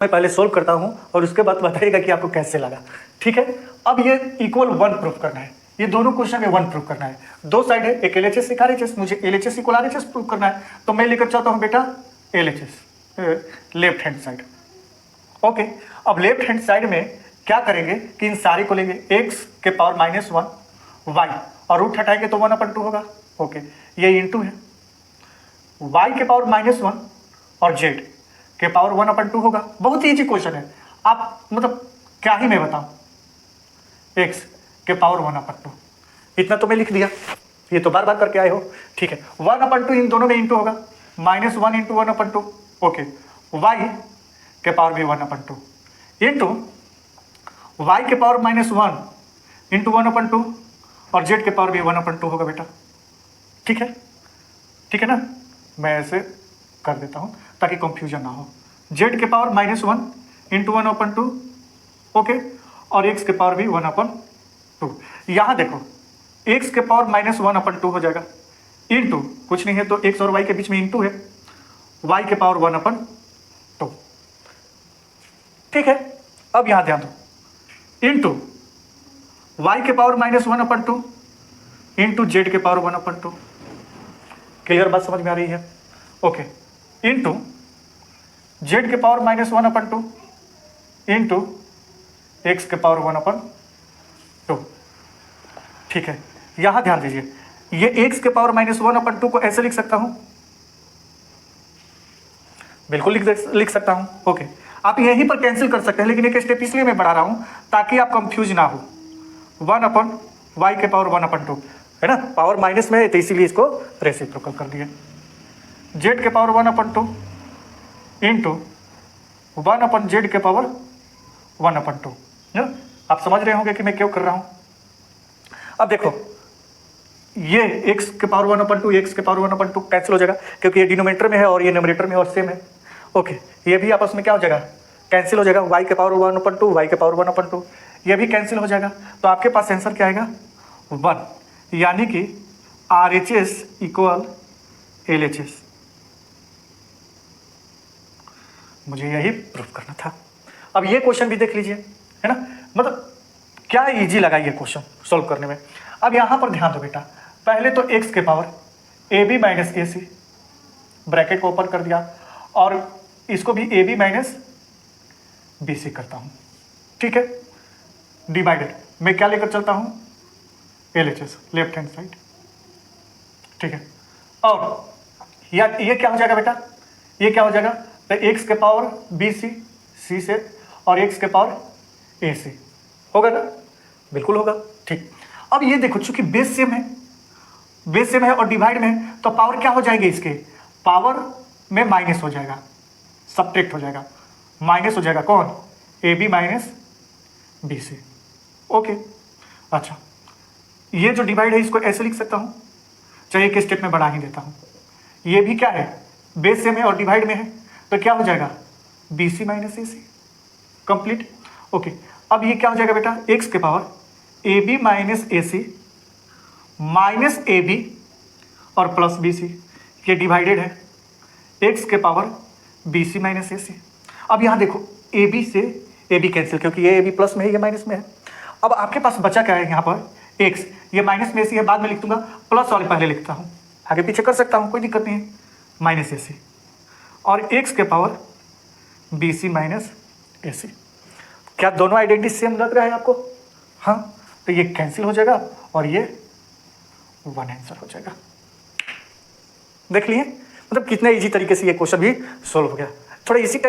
मैं पहले सोल्व करता हूँ और उसके बाद बताइएगा कि आपको कैसे लगा। ठीक है, अब ये इक्वल 1 प्रूफ करना है, ये दोनों क्वेश्चन में 1 प्रूफ करना है। दो साइड है, एक LHS एक RHS, मुझे LHS इक्वल RHS प्रूफ करना है, तो मैं लेकर चलता हूँ बेटा LHS left hand side. Okay, अब लेफ्ट हैंड साइड में क्या करेंगे कि इन सारी को लेंगे, x के पावर -1 y और रूट हटाएंगे तो 1/2 होगा। ओके, ये इंटू है, y के पावर -1 और z के पावर 1/2 होगा। बहुत ही इजी क्वेश्चन है, आप मतलब क्या ही मैं बताऊं, x के पावर 1/2 इतना तो मैं लिख दिया, ये तो बार बार करके आए हो। ठीक है, 1/2 इन दोनों में इंटू होगा, -1 × 1/2। ओके, y के पावर भी 1/2 इंटू y के पावर -1 × 1/2 और z के पावर भी 1/2 होगा बेटा। ठीक है, ठीक है ना, मैं ऐसे कर देता हूं ताकि कंफ्यूजन ना हो। z के पावर -1 × 1/2 ओके, और x के पावर भी 1/2। यहां देखो x के पावर -1/2 हो जाएगा, इंटू कुछ नहीं है तो x और y के बीच में इंटू है, y के पावर 1/2। ठीक है, अब यहां ध्यान दो, इंटू y के पावर -1/2 इंटू z के पावर 1/2। क्लियर बात समझ में आ रही है? ओके, इंटू z के पावर -1/2 इंटू x के पावर 1/2। ठीक है, यहां ध्यान दीजिए, ये x के पावर -1/2 को ऐसे लिख सकता हूं, बिल्कुल लिख सकता हूं। ओके, आप यहीं पर कैंसिल कर सकते हैं, लेकिन एक स्टेप इसलिए मैं बढ़ा रहा हूं ताकि आप कंफ्यूज ना हो। 1/y के पावर 1/2 है ना, पावर माइनस में है तो इसीलिए इसको रेसिप्रोकल कर दिया। z के पावर 1/2 इंटू 1/z के पावर 1/2 ना, आप समझ रहे होंगे कि मैं क्यों कर रहा हूं। अब देखो, ये x के पावर 1/2 x के पावर 1/2 कैंसिल हो जाएगा, क्योंकि ये डिनोमिनेटर में है और ये न्यूमरेटर में और सेम है। ओके, ये भी आपस में क्या हो जाएगा, कैंसिल हो जाएगा, y के पावर 1/2 y के पावर 1/2 ये भी कैंसिल हो जाएगा। तो आपके पास आंसर क्या आएगा, 1, यानी कि RHS इक्वल LHS। मुझे यही प्रूफ करना था। अब ये क्वेश्चन भी देख लीजिए, है ना, मतलब क्या इजी लगा ये क्वेश्चन सॉल्व करने में। अब यहां पर ध्यान दो बेटा, पहले तो x के पावर AB - AC ब्रैकेट को ओपन कर दिया और इसको भी AB - BC करता हूं। ठीक है, डिवाइडेड मैं क्या लेकर चलता हूं, LHS लेफ्ट हैंड साइड। ठीक है, और ये क्या हो जाएगा बेटा, ये क्या हो जाएगा, तो x के पावर BC C से और x के पावर AC होगा ना, बिल्कुल होगा। ठीक, अब ये देखो चूंकि बेस सेम है, बेस सेम है और डिवाइड में है, तो पावर क्या हो जाएगी, इसके पावर में माइनस हो जाएगा, सब्ट्रैक्ट हो जाएगा, माइनस हो जाएगा कौन, AB - BC। ओके, अच्छा, ये जो डिवाइड है इसको ऐसे लिख सकता हूं, चाहे एक स्टेप में बढ़ा ही देता हूं। ये भी क्या है, बेस सेम है और डिवाइड में है, तो क्या हो जाएगा, BC - AC कंप्लीट। ओके, अब ये क्या हो जाएगा बेटा, x के power AB - AC minus AB और प्लस BC, ये डिवाइडेड है, x के पावर BC - AC। अब यहां देखो AB से AB कैंसिल, क्योंकि ये AB प्लस में है, ये माइनस में है। अब आपके पास बचा क्या है यहाँ पर, x, ये माइनस में AC है, बाद में लिख दूंगा, प्लस वाले पहले लिखता हूँ, आगे पीछे कर सकता हूँ, कोई दिक्कत नहीं है, -AC और x के पावर BC - AC। क्या दोनों आइडेंटिटी सेम लग रहा है आपको? हाँ, तो ये कैंसिल हो जाएगा और ये 1 आंसर हो जाएगा। देख लिए, मतलब कितने इजी तरीके से ये क्वेश्चन भी सोल्व हो गया। थोड़ा इसी टाइप